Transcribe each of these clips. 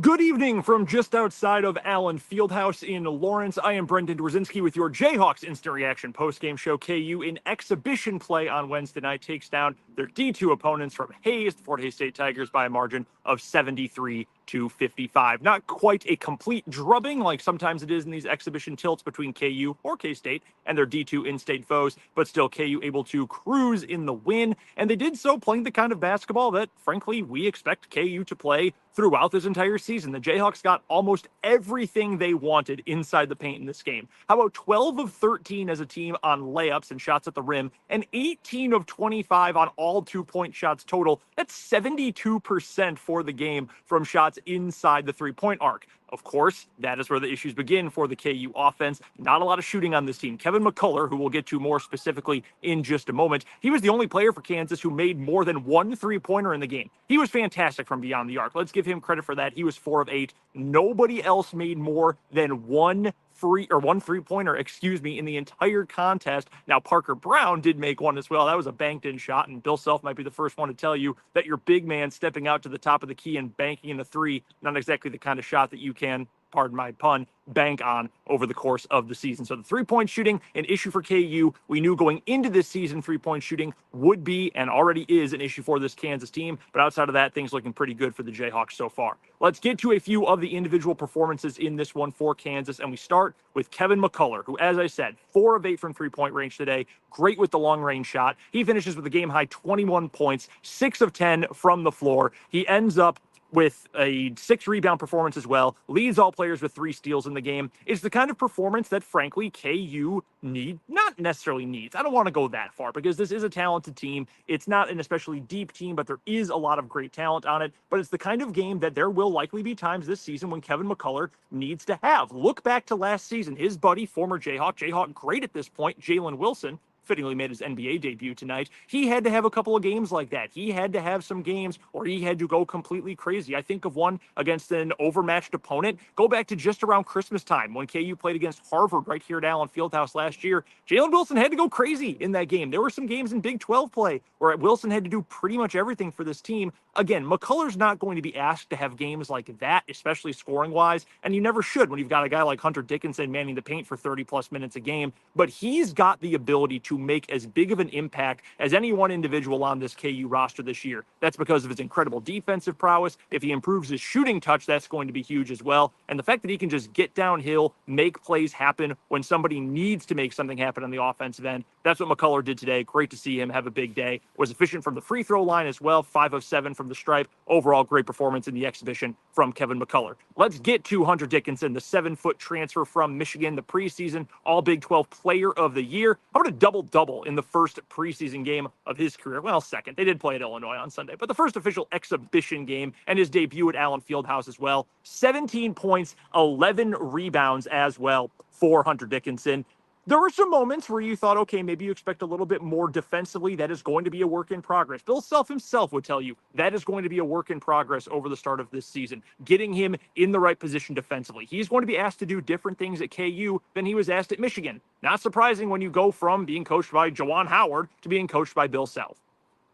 Good evening from just outside of Allen Fieldhouse in Lawrence. I am Brendan Dzwierzynski with your Jayhawks Instant Reaction postgame show. KU in exhibition play on Wednesday night takes down their D2 opponents from Hayes, the Fort Hays State Tigers, by a margin of 73-55. Not quite a complete drubbing like sometimes it is in these exhibition tilts between KU or K-State and their D2 in-state foes, but still KU able to cruise in the win, and they did so playing the kind of basketball that, frankly, we expect KU to play throughout this entire season. The Jayhawks got almost everything they wanted inside the paint in this game. How about 12 of 13 as a team on layups and shots at the rim, and 18 of 25 on all two-point shots total? That's 72% for the game from shots inside the three-point arc. Of course, that is where the issues begin for the KU offense. Not a lot of shooting on this team. Kevin McCullar, who we'll get to more specifically in just a moment, he was the only player for Kansas who made more than one three-pointer in the game. He was fantastic from beyond the arc. Let's give him credit for that. He was 4 of 8. Nobody else made more than one three-pointer, in the entire contest. Now, Parker Brown did make one as well. That was a banked-in shot, and Bill Self might be the first one to tell you that your big man stepping out to the top of the key and banking in a three, not exactly the kind of shot that you can, pardon my pun, bank on over the course of the season. So the three-point shooting, an issue for KU. We knew going into this season, three-point shooting would be and already is an issue for this Kansas team. But outside of that, things looking pretty good for the Jayhawks so far. Let's get to a few of the individual performances in this one for Kansas. And we start with Kevin McCullar, who, as I said, 4 of 8 from three-point range today. Great with the long-range shot. He finishes with a game-high 21 points, 6 of 10 from the floor. He ends up with a 6 rebound performance as well, leads all players with 3 steals in the game. It's the kind of performance that, frankly, KU not necessarily needs. I don't want to go that far because this is a talented team. It's not an especially deep team, but there is a lot of great talent on it. But it's the kind of game that there will likely be times this season when Kevin McCullar needs to have. Look back to last season. His buddy, former Jayhawk great at this point, Jalen Wilson, fittingly made his NBA debut tonight. He had to have a couple of games like that. He had to have some games or he had to go completely crazy. I think of one against an overmatched opponent. Go back to just around Christmas time when KU played against Harvard right here at Allen Fieldhouse last year. Jalen Wilson had to go crazy in that game. There were some games in Big 12 play where Wilson had to do pretty much everything for this team. Again, McCullar's not going to be asked to have games like that, especially scoring-wise, and you never should when you've got a guy like Hunter Dickinson manning the paint for 30-plus minutes a game. But he's got the ability to make as big of an impact as any one individual on this KU roster this year. That's because of his incredible defensive prowess. If he improves his shooting touch, that's going to be huge as well. And the fact that he can just get downhill, make plays happen when somebody needs to make something happen on the offensive end, that's what McCullar did today. Great to see him have a big day. Was efficient from the free throw line as well, 5 of 7 from the stripe. Overall, great performance in the exhibition from Kevin McCullar. Let's get to Hunter Dickinson, the 7-foot transfer from Michigan, the preseason All Big 12 Player of the Year. How about a double-double in the first preseason game of his career? Well, second. They did play at Illinois on Sunday, but the first official exhibition game and his debut at Allen Fieldhouse as well. 17 points, 11 rebounds as well for Hunter Dickinson. There were some moments where you thought, okay, maybe you expect a little bit more defensively. That is going to be a work in progress. Bill Self himself would tell you that is going to be a work in progress over the start of this season, getting him in the right position defensively. He's going to be asked to do different things at KU than he was asked at Michigan. Not surprising when you go from being coached by Juwan Howard to being coached by Bill Self.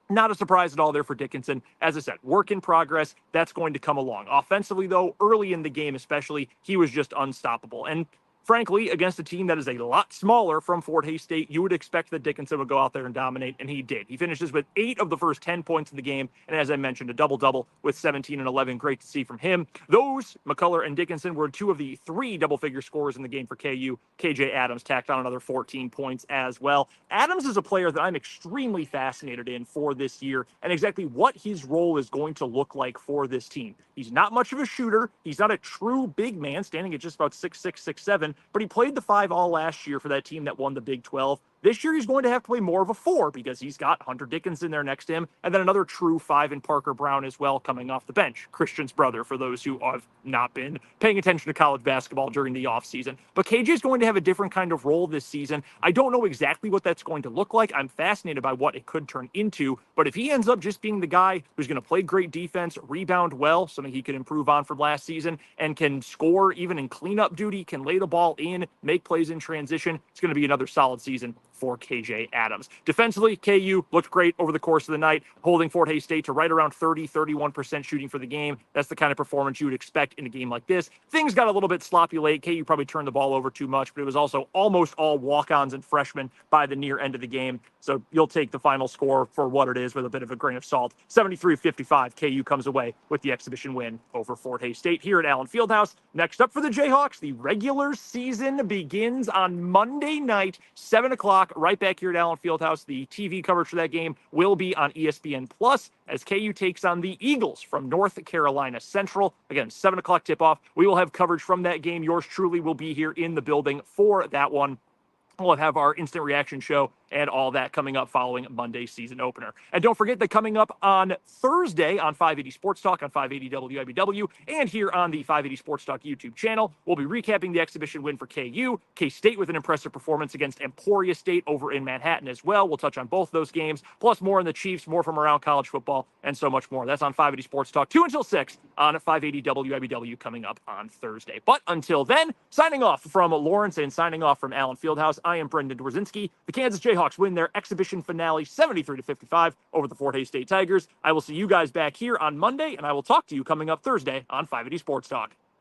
Not a surprise at all there for Dickinson. As I said, work in progress. That's going to come along. Offensively, though, early in the game especially, he was just unstoppable. And frankly, against a team that is a lot smaller from Fort Hays State, you would expect that Dickinson would go out there and dominate, and he did. He finishes with 8 of the first 10 points of the game, and as I mentioned, a double-double with 17 and 11. Great to see from him. Those, McCullar and Dickinson, were 2 of the 3 double-figure scorers in the game for KU. KJ Adams tacked on another 14 points as well. Adams is a player that I'm extremely fascinated in for this year and exactly what his role is going to look like for this team. He's not much of a shooter. He's not a true big man, standing at just about 6'6", 6'7", but he played the 5 all last year for that team that won the Big 12. This year, he's going to have to play more of a 4 because he's got Hunter Dickinson there next to him, and then another true 5 in Parker Brown as well coming off the bench. Christian's brother, for those who have not been paying attention to college basketball during the offseason. But KJ is going to have a different kind of role this season. I don't know exactly what that's going to look like. I'm fascinated by what it could turn into, but if he ends up just being the guy who's going to play great defense, rebound well, something he could improve on from last season, and can score even in cleanup duty, can lay the ball in, make plays in transition, it's going to be another solid season for KJ Adams. Defensively, KU looked great over the course of the night, holding Fort Hays State to right around 31% shooting for the game. That's the kind of performance you would expect in a game like this. Things got a little bit sloppy late. KU probably turned the ball over too much, but it was also almost all walk-ons and freshmen by the near end of the game. So you'll take the final score for what it is with a bit of a grain of salt. 73-55, KU comes away with the exhibition win over Fort Hays State here at Allen Fieldhouse. Next up for the Jayhawks, the regular season begins on Monday night, 7 o'clock, right back here at Allen Fieldhouse. The TV coverage for that game will be on ESPN Plus as KU takes on the Eagles from North Carolina Central. Again, 7 o'clock tip-off. We will have coverage from that game. Yours truly will be here in the building for that one. We'll have our instant reaction show and all that coming up following Monday's season opener. And don't forget that coming up on Thursday on 580 Sports Talk on 580 WIBW and here on the 580 Sports Talk YouTube channel, we'll be recapping the exhibition win for KU. K-State with an impressive performance against Emporia State over in Manhattan as well. We'll touch on both those games, plus more on the Chiefs, more from around college football, and so much more. That's on 580 Sports Talk 2 until 6 on 580 WIBW coming up on Thursday. But until then, signing off from Lawrence and signing off from Allen Fieldhouse, I am Brendan Dzwierzynski. The Kansas Jayhawks win their exhibition finale 73-55 over the Fort Hays State Tigers. I will see you guys back here on Monday, and I will talk to you coming up Thursday on 580 Sports Talk.